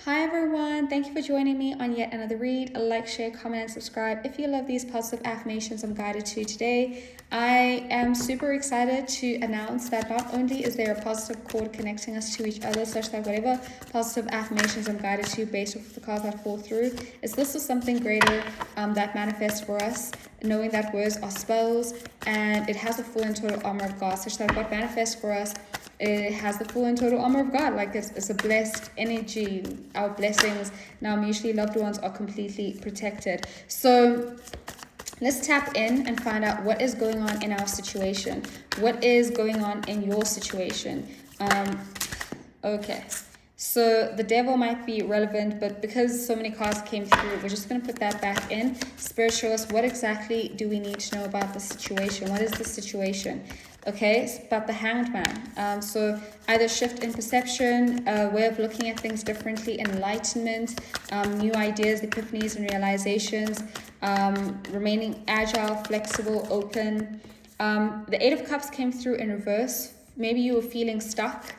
Hi everyone, thank you for joining me on yet another read. Like, share, comment, and subscribe if you love these positive affirmations I'm guided to today. I am super excited to announce that not only is there a positive chord connecting us to each other, such that whatever positive affirmations I'm guided to based off the cards that fall through, is this is something greater that manifests for us, knowing that words are spells and it has the full and total armor of God, such that what manifests for us, it has the full and total armor of God. Like it's a blessed energy. Our blessings now mutually loved ones are completely protected. So let's tap in and find out what is going on in our situation. What is going on in your situation? Okay. So the devil might be relevant, but because so many cards came through, we're just going to put that back in. Spirit, show us what exactly do we need to know about the situation. What is the situation? Okay, it's about the Hanged Man. So either shift in perception, a way of looking at things differently, enlightenment, new ideas, epiphanies and realizations, remaining agile, flexible, open. The Eight of Cups came through in reverse. Maybe you were feeling stuck.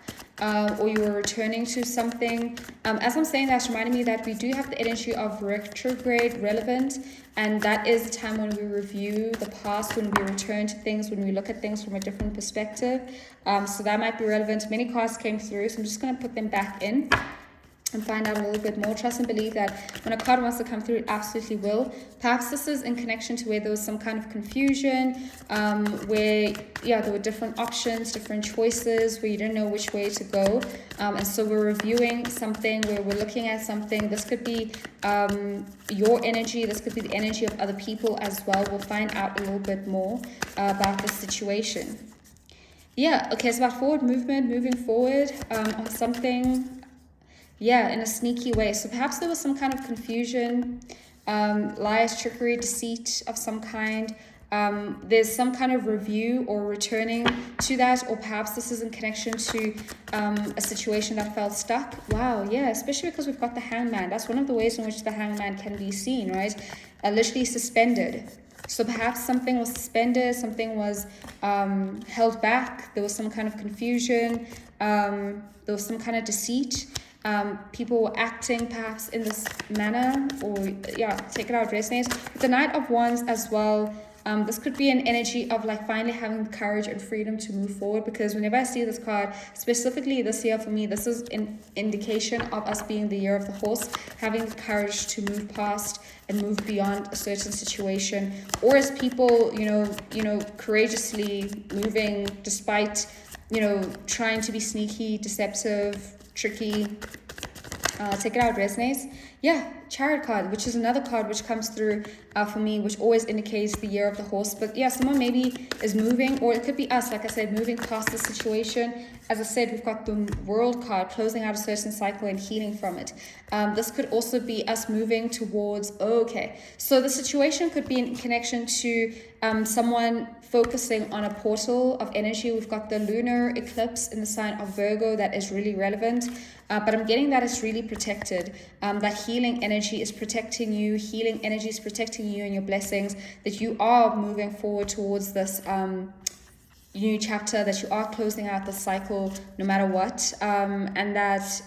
Or you were returning to something. As I'm saying, that's reminding me that we do have the energy of retrograde relevant, and that is the time when we review the past, when we return to things, when we look at things from a different perspective. So that might be relevant. Many cards came through, so I'm just going to put them back in and find out a little bit more. Trust and believe that when a card wants to come through, it absolutely will. Perhaps this is in connection to where there was some kind of confusion, where there were different options, different choices, where you didn't know which way to go. And so we're reviewing something, where we're looking at something. This could be your energy, this could be the energy of other people as well. We'll find out a little bit more about the situation. Yeah, okay, it's about forward movement, moving forward on something. Yeah, in a sneaky way. So perhaps there was some kind of confusion, lies, trickery, deceit of some kind. There's some kind of review or returning to that, or perhaps this is in connection to a situation that felt stuck. Wow, yeah, especially because we've got the Hangman. That's one of the ways in which the Hangman can be seen, right? Literally suspended. So perhaps something was suspended, something was held back, there was some kind of confusion, there was some kind of deceit. People were acting perhaps in this manner, or take it out, resonates. The Knight of Wands as well. This could be an energy of like finally having the courage and freedom to move forward, because whenever I see this card, specifically this year for me, this is an indication of us being the year of the horse, having the courage to move past and move beyond a certain situation, or as people, courageously moving despite, trying to be sneaky, deceptive, tricky. Take it out, resonates. Yeah, Chariot card, which is another card which comes through for me, which always indicates the year of the horse. But yeah, someone maybe is moving, or it could be us, like I said, moving past the situation. As I said, we've got the World card, closing out a certain cycle and healing from it. This could also be us moving towards, so the situation could be in connection to someone focusing on a portal of energy. We've got the lunar eclipse in the sign of Virgo that is really relevant, but I'm getting that it's really protected. That healing energy is protecting you, healing energy is protecting you and your blessings, that you are moving forward towards this new chapter, that you are closing out the cycle no matter what, and that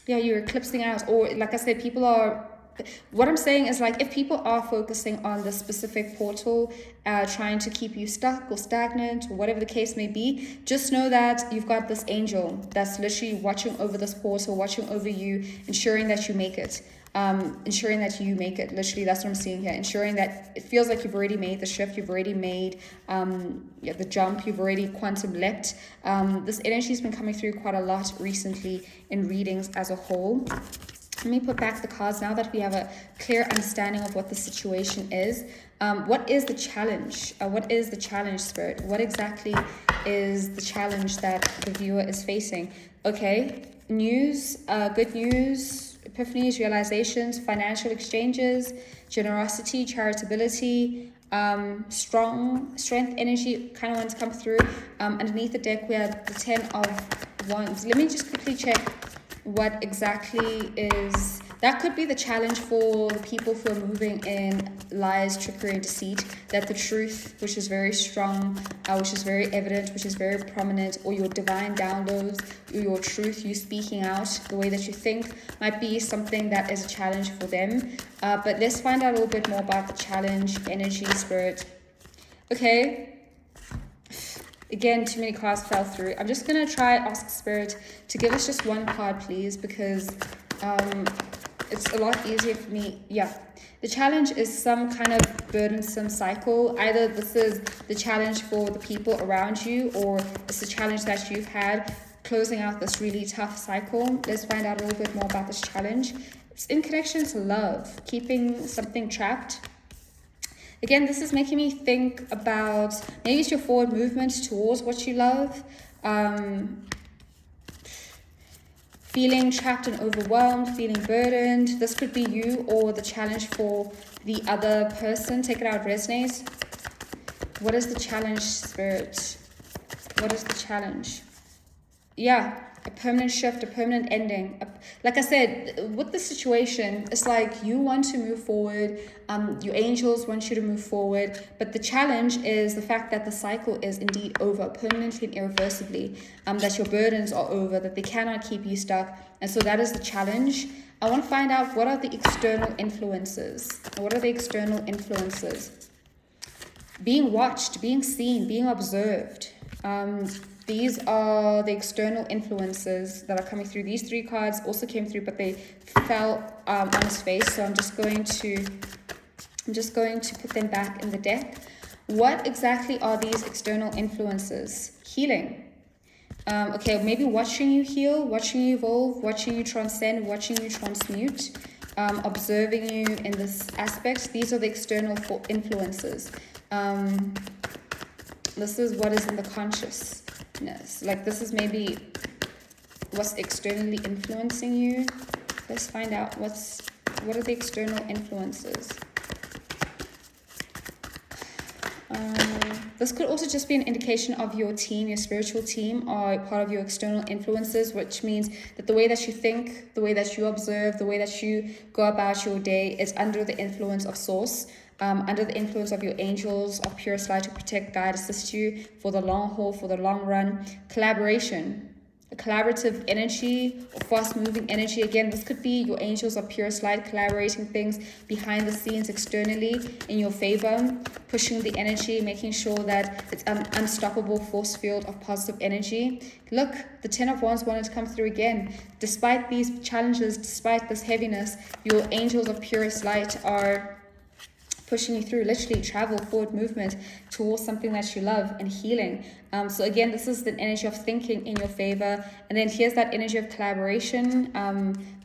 you're eclipsing out, or like I said, what I'm saying is, like, if people are focusing on the specific portal, trying to keep you stuck or stagnant or whatever the case may be, just know that you've got this angel that's literally watching over this portal, watching over you, ensuring that you make it. Literally, that's what I'm seeing here. Ensuring that it feels like you've already made the shift, you've already made the jump, you've already quantum leapt. This energy has been coming through quite a lot recently in readings as a whole. Let me put back the cards now that we have a clear understanding of what the situation is. What is the challenge? What is the challenge, Spirit? What exactly is the challenge that the viewer is facing? Okay, news, good news, epiphanies, realizations, financial exchanges, generosity, charitability, strength, energy kind of wants to come through. Underneath the deck, we have the 10 of Wands. Let me just quickly check what exactly is that. Could be the challenge for people who are moving in lies, trickery, and deceit, that the truth, which is very strong, which is very evident, which is very prominent, or your divine downloads, or your truth, you speaking out, the way that you think, might be something that is a challenge for them. But let's find out a little bit more about the challenge, energy, spirit. Okay. Again, too many cards fell through. I'm just going to try ask Spirit to give us just one card, please, because it's a lot easier for me. Yeah. The challenge is some kind of burdensome cycle. Either this is the challenge for the people around you, or it's a challenge that you've had closing out this really tough cycle. Let's find out a little bit more about this challenge. It's in connection to love, keeping something trapped. Again, this is making me think about maybe it's your forward movement towards what you love. Feeling trapped and overwhelmed, feeling burdened. This could be you or the challenge for the other person. Take it out, resonates. What is the challenge, Spirit? What is the challenge? Yeah, a permanent shift, a permanent ending. Like I said, with the situation, it's like you want to move forward. Your angels want you to move forward. But the challenge is the fact that the cycle is indeed over, permanently and irreversibly. That your burdens are over, that they cannot keep you stuck. And so that is the challenge. I want to find out, what are the external influences? What are the external influences? Being watched, being seen, being observed. These are the external influences that are coming through. These three cards also came through, but they fell on his face. So I'm just going to put them back in the deck. What exactly are these external influences? Healing. Okay, maybe watching you heal, watching you evolve, watching you transcend, watching you transmute, observing you in this aspect. These are the external influences. This is what is in the consciousness. Like, this is maybe what's externally influencing you. Let's find out what are the external influences. This could also just be an indication of your team, your spiritual team, are part of your external influences, which means that the way that you think, the way that you observe, the way that you go about your day is under the influence of Source. Under the influence of your angels of purest light to protect, guide, assist you for the long haul, for the long run. Collaboration, a collaborative energy or fast-moving energy. Again, this could be your angels of purest light collaborating things behind the scenes externally in your favor, pushing the energy, making sure that it's an unstoppable force field of positive energy. Look, the 10 of Wands wanted to come through again. Despite these challenges, despite this heaviness, your angels of purest light are pushing you through, literally travel, forward movement towards something that you love, and healing. So again, this is the energy of thinking in your favor. And then here's that energy of collaboration,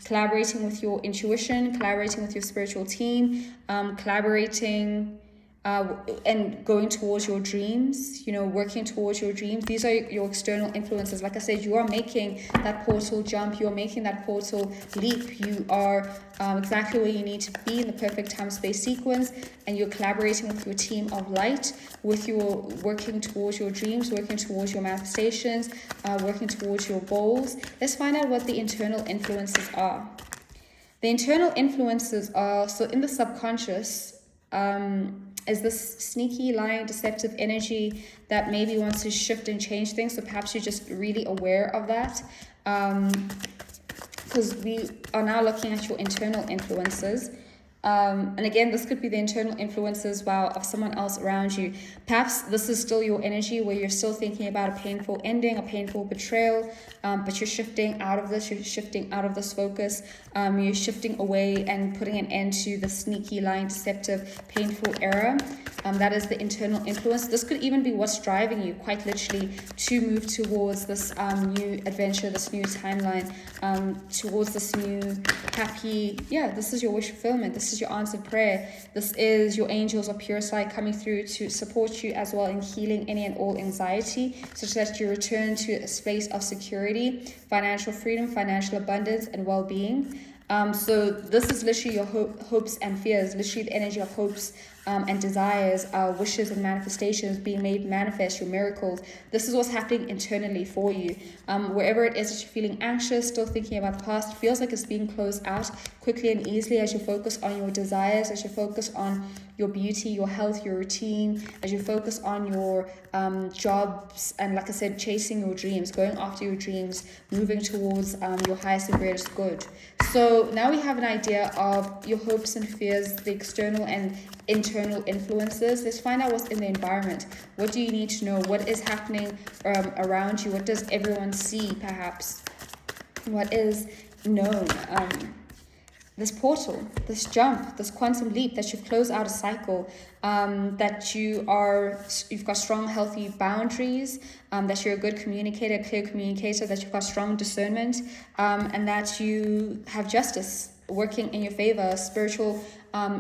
collaborating with your intuition, collaborating with your spiritual team, collaborating and going towards your dreams, working towards your dreams. These are your external influences. Like I said, you are making that portal jump. You are making that portal leap. You are exactly where you need to be in the perfect time space sequence, and you're collaborating with your team of light, with your working towards your dreams, working towards your manifestations, working towards your goals. Let's find out what the internal influences are. The internal influences are, so in the subconscious, is this sneaky, lying, deceptive energy that maybe wants to shift and change things. So perhaps you're just really aware of that. Because we are now looking at your internal influences. And again, this could be the internal influences of someone else around you. Perhaps this is still your energy where you're still thinking about a painful ending, a painful betrayal, but you're shifting out of this, you're shifting out of this focus, you're shifting away and putting an end to the sneaky, lying, deceptive, painful era. That is the internal influence. This could even be what's driving you, quite literally, to move towards this new adventure, this new timeline, towards this new happy, this is your wish fulfillment. This is your answered prayer. This is your angels of purest light coming through to support you as well in healing any and all anxiety, such that you return to a space of security, financial freedom, financial abundance, and well-being. So this is literally your hopes and fears, literally the energy of hopes and desires, wishes and manifestations being made manifest, your miracles. This is what's happening internally for you. Wherever it is that you're feeling anxious, still thinking about the past, it feels like it's being closed out quickly and easily as you focus on your desires, as you focus on your beauty, your health, your routine, as you focus on your jobs, and like I said, chasing your dreams, going after your dreams, moving towards your highest and greatest good. So now we have an idea of your hopes and fears, the external and internal influences. Let's find out what's in the environment. What do you need to know? What is happening around you? What does everyone see, perhaps? What is known? This portal, this jump, this quantum leap, that you've closed out a cycle, that you've got strong, healthy boundaries, that you're a good communicator, clear communicator, that you've got strong discernment, and that you have justice working in your favor. Spiritual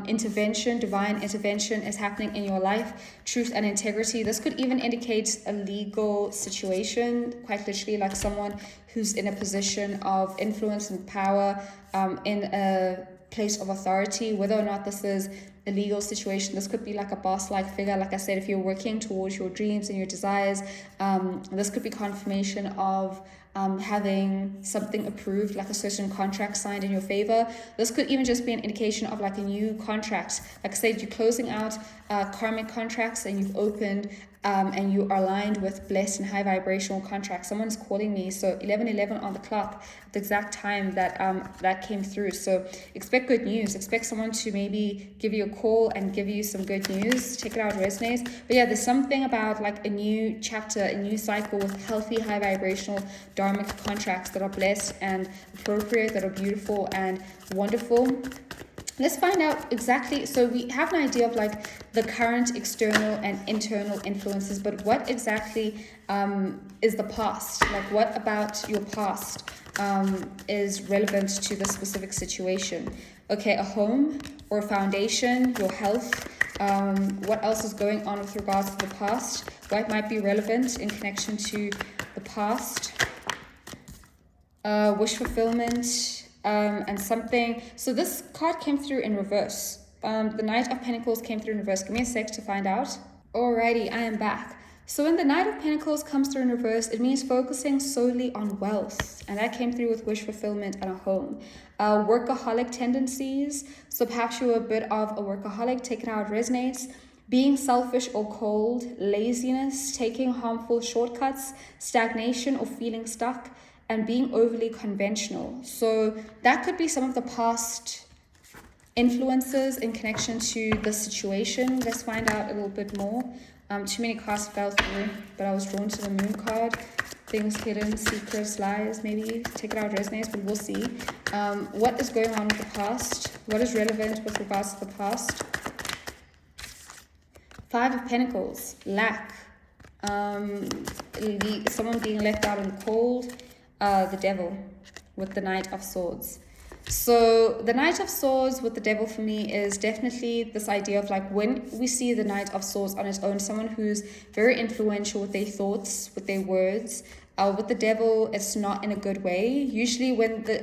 intervention, divine intervention is happening in your life. Truth and integrity. This could even indicate a legal situation, quite literally, like someone who's in a position of influence and power, in a place of authority. Whether or not this is a legal situation, this could be like a boss-like figure. Like I said, if you're working towards your dreams and your desires, this could be confirmation of having something approved, like a certain contract signed in your favor. This could even just be an indication of like a new contract. Like I said, you're closing out karmic contracts, and you've opened and you are aligned with blessed and high vibrational contracts. Someone's calling me, so 11:11 on the clock, at the exact time that that came through. So expect good news. Expect someone to maybe give you a call and give you some good news. Check it out, resonates. But yeah, there's something about like a new chapter, a new cycle with healthy, high vibrational dharmic contracts that are blessed and appropriate, that are beautiful and wonderful. Let's find out exactly. So we have an idea of like the current external and internal influences, but what exactly is the past? Like, what about your past is relevant to this specific situation? Okay, a home or a foundation, your health. What else is going on with regards to the past? What might be relevant in connection to the past? Wish fulfillment. And something. So this card came through in reverse. The Knight of Pentacles came through in reverse. Give me a sec to find out. Alrighty, I am back. So when the Knight of Pentacles comes through in reverse, it means focusing solely on wealth. And that came through with wish fulfillment and a home. Workaholic tendencies. So perhaps you're a bit of a workaholic. Take it how it resonates. Being selfish or cold. Laziness. Taking harmful shortcuts. Stagnation or feeling stuck. And being overly conventional. So that could be some of the past influences in connection to the situation. Let's find out a little bit more. Too many cards fell through, but I was drawn to the Moon card. Things hidden, secrets, lies, maybe. Take it out, resonates, but we'll see. What is going on with the past? What is relevant with regards to the past? Five of Pentacles, lack. Someone being left out in the cold. The Devil with the Knight of Swords. So the Knight of Swords with the Devil for me is definitely this idea of like, when we see the Knight of Swords on its own, someone who's very influential with their thoughts, with their words. With the Devil, it's not in a good way. Usually when the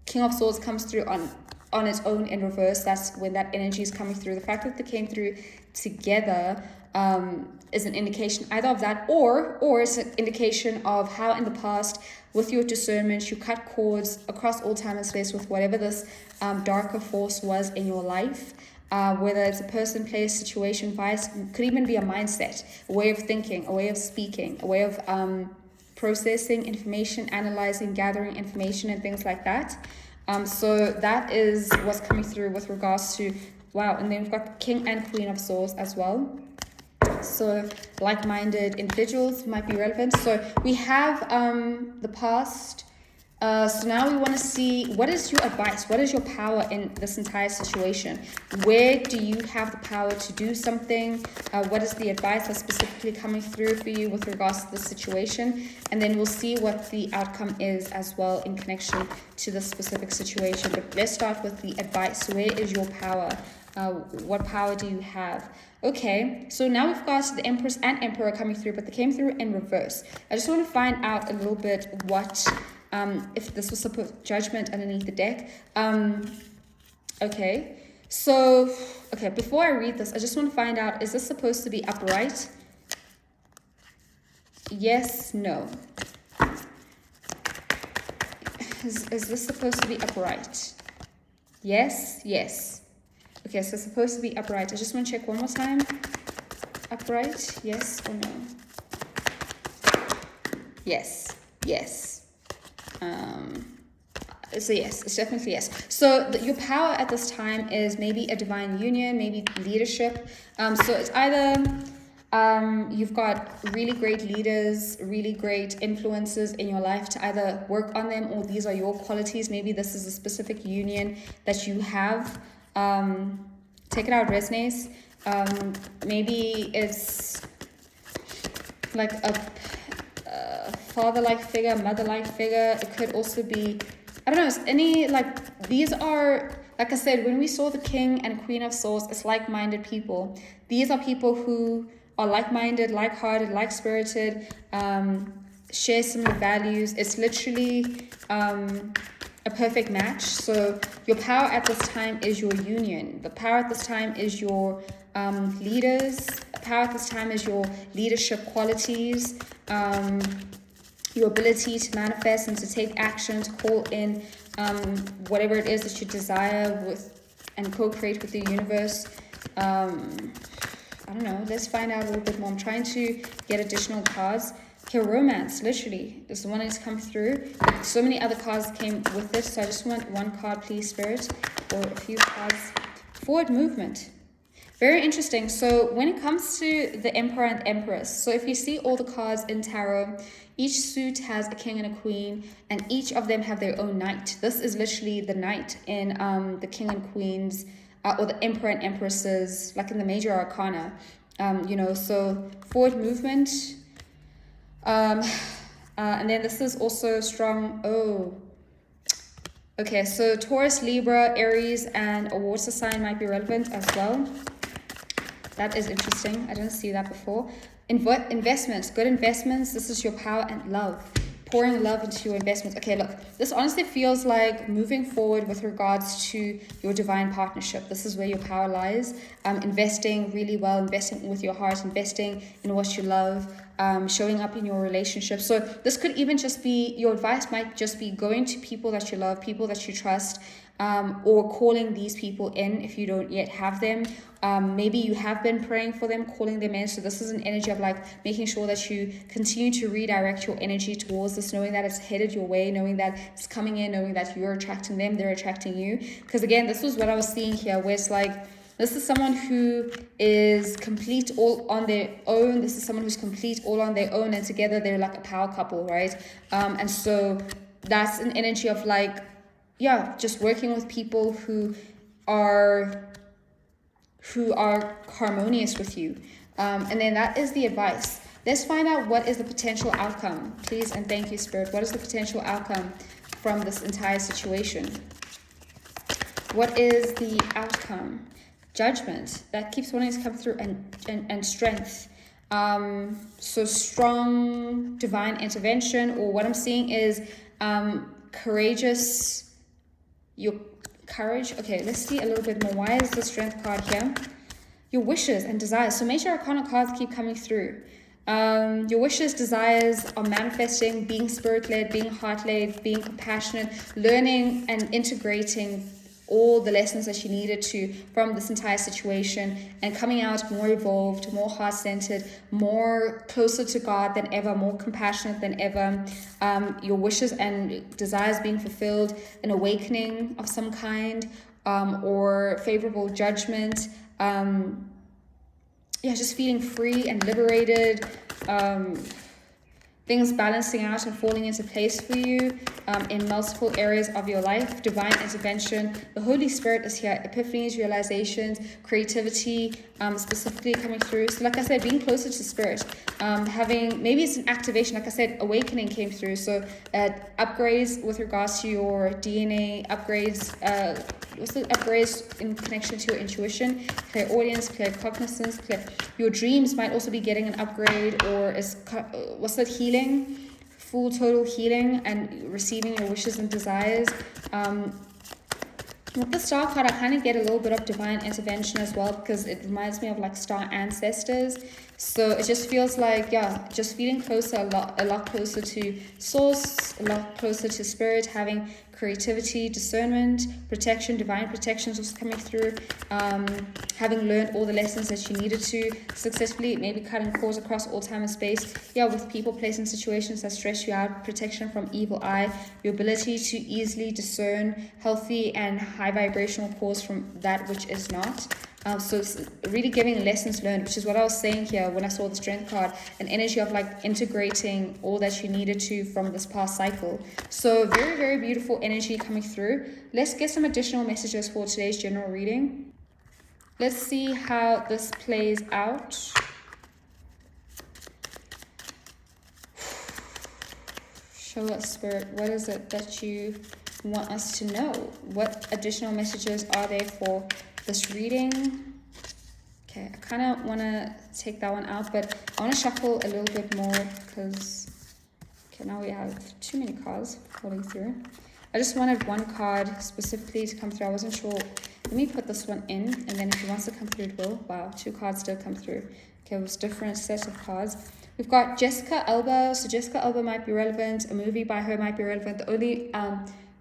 King of Swords comes through on its own in reverse, that's when that energy is coming through. The fact that they came through together is an indication either of that, or it's an indication of how in the past, with your discernment, you cut cords across all time and space with whatever this darker force was in your life. Whether it's a person, place, situation, vice, could even be a mindset, a way of thinking, a way of speaking, a way of processing information, analyzing, gathering information, and things like that. So that is what's coming through with regards to, wow. And then we've got the King and Queen of Swords as well. So like-minded individuals might be relevant. So we have the past. So now we want to see, what is your advice? What is your power in this entire situation? Where do you have the power to do something? What is the advice that's specifically coming through for you with regards to the situation? And then we'll see what the outcome is as well in connection to the specific situation. But let's start with the advice. Where is your power? What power do you have? Okay, so now we've got the Empress and Emperor coming through, but they came through in reverse. I just want to find out a little bit what, if this was supposed judgment underneath the deck. Okay, so, okay, before I read this, I just want to find out, is this supposed to be upright? Yes, no. Is this supposed to be upright? Yes, yes. Okay, so it's supposed to be upright. I just want to check one more time. Upright, yes or no? Yes, yes. So yes, it's definitely yes. So your power at this time is maybe a divine union, maybe leadership. So it's either you've got really great leaders, really great influences in your life to either work on them, or these are your qualities. Maybe this is a specific union that you have. Take it out, resonates. Maybe it's like a father-like figure, mother-like figure. It could also be, I don't know, it's any, like, these are, like I said, when we saw the King and Queen of Swords, it's like-minded people. These are people who are like-minded, like-hearted, like-spirited, share similar values. It's literally a perfect match. So your power at this time is your union. The power at this time is your leaders. The power at this time is your leadership qualities, your ability to manifest and to take action, to call in whatever it is that you desire with and co-create with the universe. I don't know, let's find out a little bit more. I'm trying to get additional cards. Okay, romance, literally. This is the one that's come through. So many other cards came with this, so I just want one card, please, Spirit, or a few cards. Forward movement. Very interesting. So when it comes to the Emperor and Empress, so if you see all the cards in tarot, each suit has a king and a queen, and each of them have their own knight. This is literally the knight in the king and queens, or the Emperor and Empresses, like in the major arcana. You know, so forward movement. And then this is also strong. Oh, okay, so Taurus, Libra, Aries, and a water sign might be relevant as well. That is interesting. I didn't see that before. Investments, good investments. This is your power and love. Pouring love into your investments. Okay, look, this honestly feels like moving forward with regards to your divine partnership. This is where your power lies. Investing really well, investing with your heart, investing in what you love, showing up in your relationship. So this could even just be, your advice might just be going to people that you love, people that you trust, or calling these people in if you don't yet have them. Maybe you have been praying for them, calling them in. So this is an energy of like making sure that you continue to redirect your energy towards this, knowing that it's headed your way, knowing that it's coming in, knowing that you're attracting them, they're attracting you. Because again, this was what I was seeing here, where it's like, this is someone who is complete all on their own. This is someone who's complete all on their own, and together they're like a power couple, right? And so that's an energy of like, yeah, just working with people who are harmonious with you. And then that is the advice. Let's find out what is the potential outcome. Please and thank you, Spirit. What is the potential outcome from this entire situation? What is the outcome? Judgment. That keeps wanting to come through, and strength. So strong divine intervention, or what I'm seeing is courageous. Your courage. Okay, let's see a little bit more. Why is the strength card here? Your wishes and desires. So major arcana cards keep coming through. Your wishes, desires are manifesting, being spirit-led, being heart-led, being compassionate, learning and integrating all the lessons that you needed to from this entire situation, and coming out more evolved, more heart-centered, more closer to God than ever, more compassionate than ever. Your wishes and desires being fulfilled, an awakening of some kind, or favorable judgment. Yeah, just feeling free and liberated. Things balancing out and falling into place for you in multiple areas of your life. Divine intervention. The Holy Spirit is here. Epiphanies, realizations, creativity, specifically coming through. So like I said, being closer to Spirit. Having, maybe it's an activation. Like I said, awakening came through. So upgrades with regards to your DNA, upgrades, also upgrades in connection to your intuition, clairaudience, claircognizance, your dreams might also be getting an upgrade, or is what's that, healing, full total healing, and receiving your wishes and desires. With the star card, I kind of get a little bit of divine intervention as well, because it reminds me of like star ancestors. So it just feels like, yeah, just feeling closer, a lot closer to source, a lot closer to spirit, having creativity, discernment, protection, divine protection is coming through, having learned all the lessons that you needed to successfully, maybe cutting cords across all time and space, yeah, with people, placing situations that stress you out, protection from evil eye, your ability to easily discern healthy and high vibrational cause from that which is not. So it's really giving lessons learned, which is what I was saying here when I saw the strength card, an energy of like integrating all that you needed to from this past cycle. So very, very beautiful energy coming through. Let's get some additional messages for today's general reading. Let's see how this plays out. Show us, Spirit, what is it that you want us to know? What additional messages are there for this reading? Okay, I kind of want to take that one out, but I want to shuffle a little bit more because, okay, now we have too many cards falling through. I just wanted one card specifically to come through. I wasn't sure. Let me put this one in, and then if it wants to come through, it will. Wow, 2 cards still come through. Okay, it was different sets of cards. We've got Jessica Alba. So Jessica Alba might be relevant. A movie by her might be relevant. The only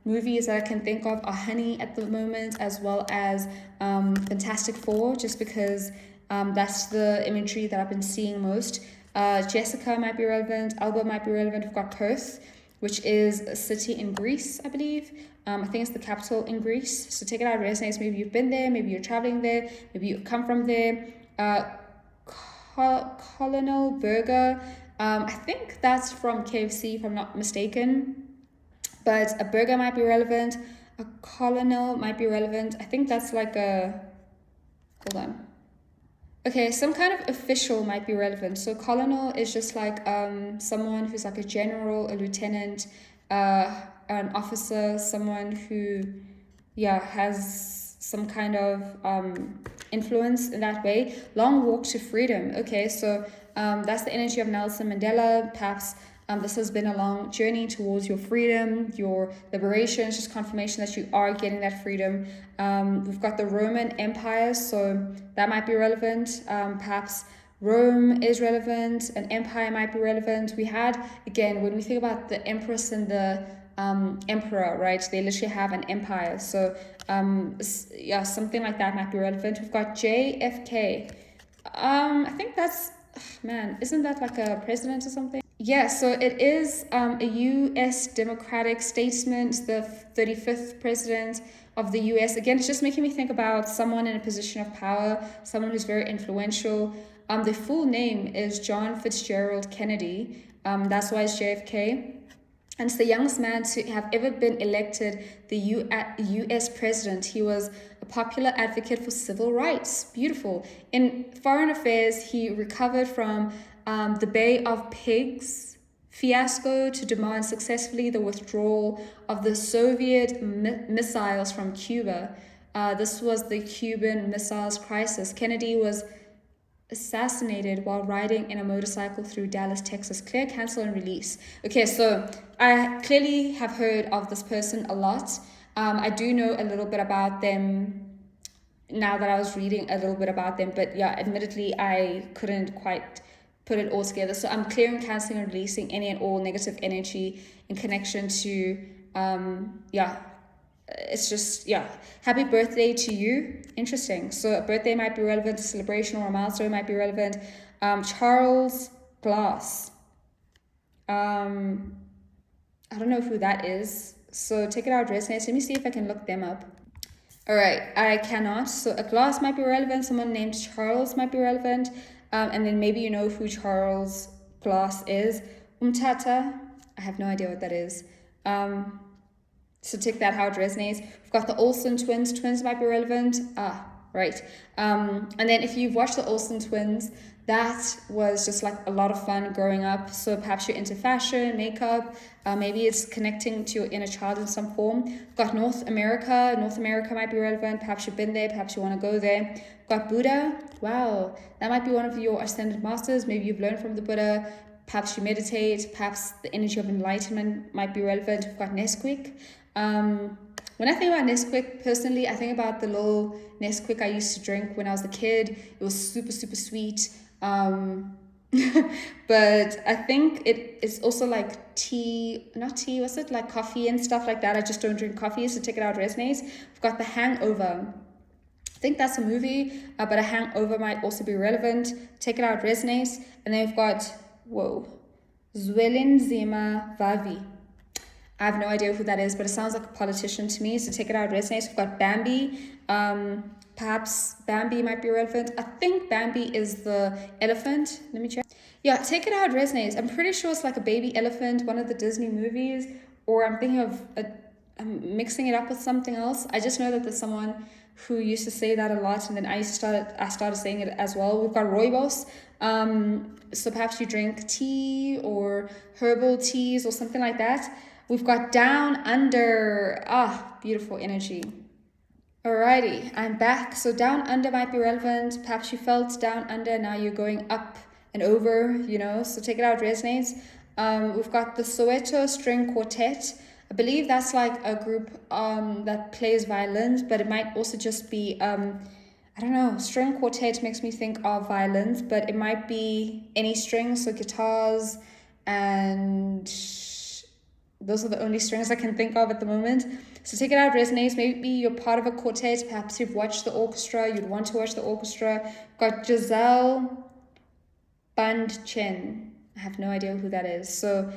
movies that I can think of are Honey at the moment, as well as Fantastic Four, just because that's the imagery that I've been seeing most. Jessica might be relevant. Alba might be relevant. We've got Perth, which is a city in Greece, I believe. I think it's the capital in Greece. So take it out, resonates. Maybe you've been there. Maybe you're traveling there. Maybe you come from there. Colonel Burger. I think that's from KFC, if I'm not mistaken. But a burger might be relevant. A colonel might be relevant. I think that's like a... Hold on. Okay, some kind of official might be relevant. So colonel is just like someone who's like a general, a lieutenant, an officer, someone who, yeah, has some kind of influence in that way. Long walk to freedom. Okay, so that's the energy of Nelson Mandela. Perhaps this has been a long journey towards your freedom, your liberation. It's just confirmation that you are getting that freedom. We've got the Roman Empire, so that might be relevant. Perhaps Rome is relevant, an empire might be relevant. We had, again, when we think about the empress and the emperor, right? They literally have an empire. So yeah, something like that might be relevant. We've got JFK. I think that's, man, isn't that like a president or something? Yeah, so it is a U.S. Democratic statesman, the 35th president of the U.S. Again, it's just making me think about someone in a position of power, someone who's very influential. The full name is John Fitzgerald Kennedy. That's why it's JFK. And it's the youngest man to have ever been elected the U.S. president. He was a popular advocate for civil rights. Beautiful. In foreign affairs, he recovered from the Bay of Pigs fiasco to demand successfully the withdrawal of the Soviet missiles from Cuba. This was the Cuban Missiles Crisis. Kennedy was assassinated while riding in a motorcycle through Dallas, Texas. Clear, cancel, and release. Okay, so I clearly have heard of this person a lot. I do know a little bit about them now that I was reading a little bit about them, but yeah, admittedly, I couldn't quite put it all together. So I'm clearing, cancelling, and releasing any and all negative energy in connection to, it's just, yeah, happy birthday to you. Interesting. So a birthday might be relevant, a celebration or a milestone might be relevant. Charles Glass. I don't know who that is. So take it out, resonates. Let me see if I can look them up. All right, I cannot. So a glass might be relevant. Someone named Charles might be relevant. And then maybe you know who Charles Glass is. Umtata. I have no idea what that is. So take that how it resonates. We've got the Olsen twins. Twins might be relevant. Right. And then if you've watched the Olsen twins, that was just like a lot of fun growing up. So perhaps you're into fashion, makeup. Maybe it's connecting to your inner child in some form. We've got North America. North America might be relevant. Perhaps you've been there. Perhaps you want to go there. We've got Buddha. Wow. That might be one of your ascended masters. Maybe you've learned from the Buddha. Perhaps you meditate. Perhaps the energy of enlightenment might be relevant. We've got Nesquik. When I think about Nesquik, personally, I think about the little Nesquik I used to drink when I was a kid. It was super, super sweet. But I think it is also like tea, not tea, was it like coffee and stuff like that? I just don't drink coffee, so take it out resonates. We've got The Hangover. I think that's a movie, but A Hangover might also be relevant. Take it out resonates. And then we've got, whoa, Zwelinzima Vavi. I have no idea who that is, but it sounds like a politician to me. So take it out resonates. We've got Bambi. Perhaps Bambi might be relevant. I think Bambi is the elephant. Let me check. Yeah, take it out resonates. I'm pretty sure it's like a baby elephant, one of the Disney movies, or I'm thinking of I'm mixing it up with something else. I just know that there's someone who used to say that a lot, and then I started saying it as well. We've got rooibos. So perhaps you drink tea or herbal teas or something like that. We've got Down Under. Beautiful energy. Alrighty, I'm back. So Down Under might be relevant. Perhaps you felt down under, now you're going up and over, so take it out resonates. We've got the Soweto String Quartet. I believe that's like a group that plays violins, but it might also just be, I don't know, string quartet makes me think of violins, but it might be any strings, so guitars, and those are the only strings I can think of at the moment. So take it out resonates. Maybe you're part of a quartet. Perhaps you've watched the orchestra. You'd want to watch the orchestra. Got Giselle Bandchen. I have no idea who that is. So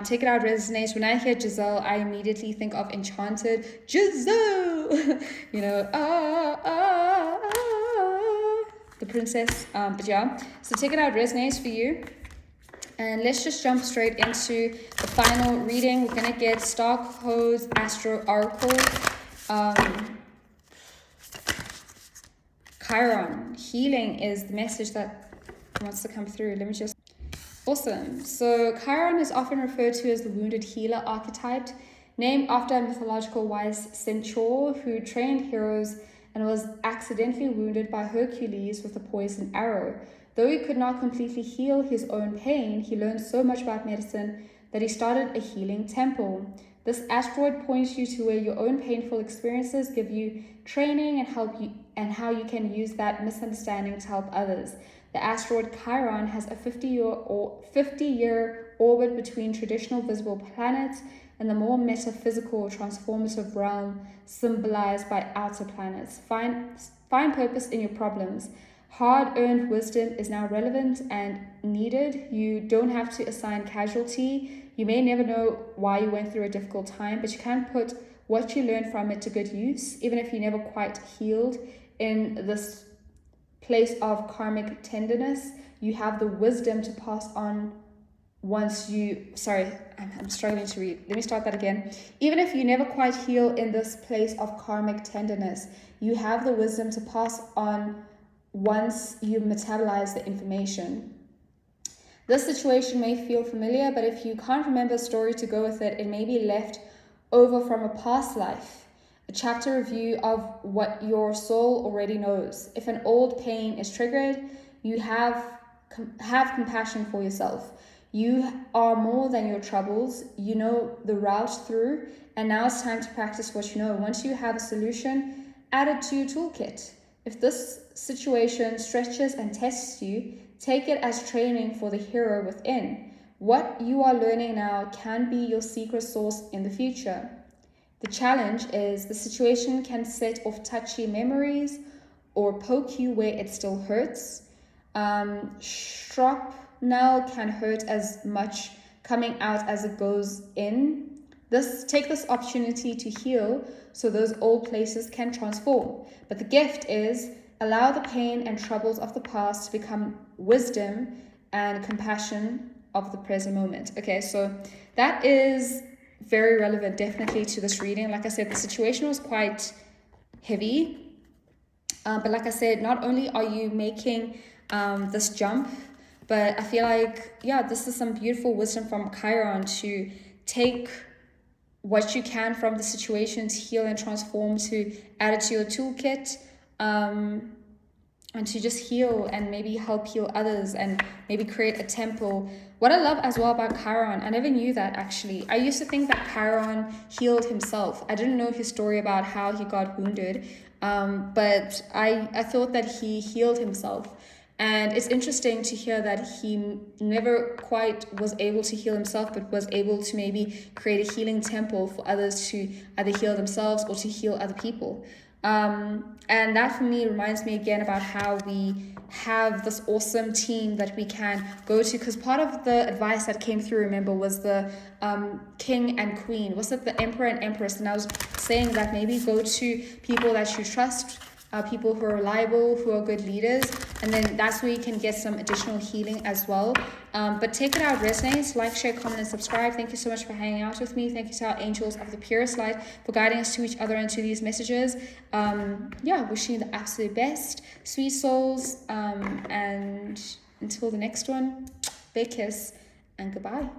take it out resonates. When I hear Giselle, I immediately think of Enchanted. Giselle! The princess. But yeah. So take it out resonates for you. And let's just jump straight into the final reading. We're going to get Star Codes, Astro Oracle, Chiron. Healing is the message that wants to come through. Let me just... Awesome. So Chiron is often referred to as the wounded healer archetype, named after a mythological wise centaur who trained heroes and was accidentally wounded by Hercules with a poisoned arrow. Though he could not completely heal his own pain, he learned so much about medicine that he started a healing temple. This asteroid points you to where your own painful experiences give you training and help you, and how you can use that misunderstanding to help others. The asteroid Chiron has a 50-year orbit between traditional visible planets and the more metaphysical transformative realm symbolized by outer planets. Find purpose in your problems. Hard-earned wisdom is now relevant and needed. You don't have to assign casualty. You may never know why you went through a difficult time, but you can put what you learned from it to good use, even if you never quite healed. In this place of karmic tenderness, you have the wisdom to pass on once you... Sorry, I'm struggling to read. Let me start that again. Even if you never quite heal in this place of karmic tenderness, you have the wisdom to pass on once you metabolize the information. This situation may feel familiar, but if you can't remember a story to go with it, it may be left over from a past life, a chapter review of what your soul already knows. If an old pain is triggered, you have compassion for yourself. You are more than your troubles. You know the route through, and now it's time to practice what you know. Once you have a solution, add it to your toolkit. If this situation stretches and tests you, take it as training for the hero within. What you are learning now can be your secret sauce in the future. The challenge is the situation can set off touchy memories or poke you where it still hurts. Shrapnel can hurt as much coming out as it goes in. Take this opportunity to heal so those old places can transform. But the gift is allow the pain and troubles of the past to become wisdom and compassion of the present moment. Okay, so that is very relevant definitely to this reading. Like I said, the situation was quite heavy. But like I said, not only are you making this jump, but I feel like, this is some beautiful wisdom from Chiron to take what you can from the situation to heal and transform, to add it to your toolkit, and to just heal and maybe help heal others and maybe create a temple. What I love as well about Chiron, I never knew that actually. I used to think that Chiron healed himself. I didn't know his story about how he got wounded, but I thought that he healed himself. And it's interesting to hear that he never quite was able to heal himself, but was able to maybe create a healing temple for others to either heal themselves or to heal other people. And that for me reminds me again about how we have this awesome team that we can go to, because part of the advice that came through, remember, was the king and queen. Was it the emperor and empress? And I was saying that maybe go to people that you trust, people who are reliable, who are good leaders, and then that's where you can get some additional healing as well. But take it out resonates. Like, share, comment, and subscribe. Thank you so much for hanging out with me. Thank you to our angels of the purest light for guiding us to each other and to these messages. Wishing you the absolute best, sweet souls, and until the next one, big kiss and goodbye.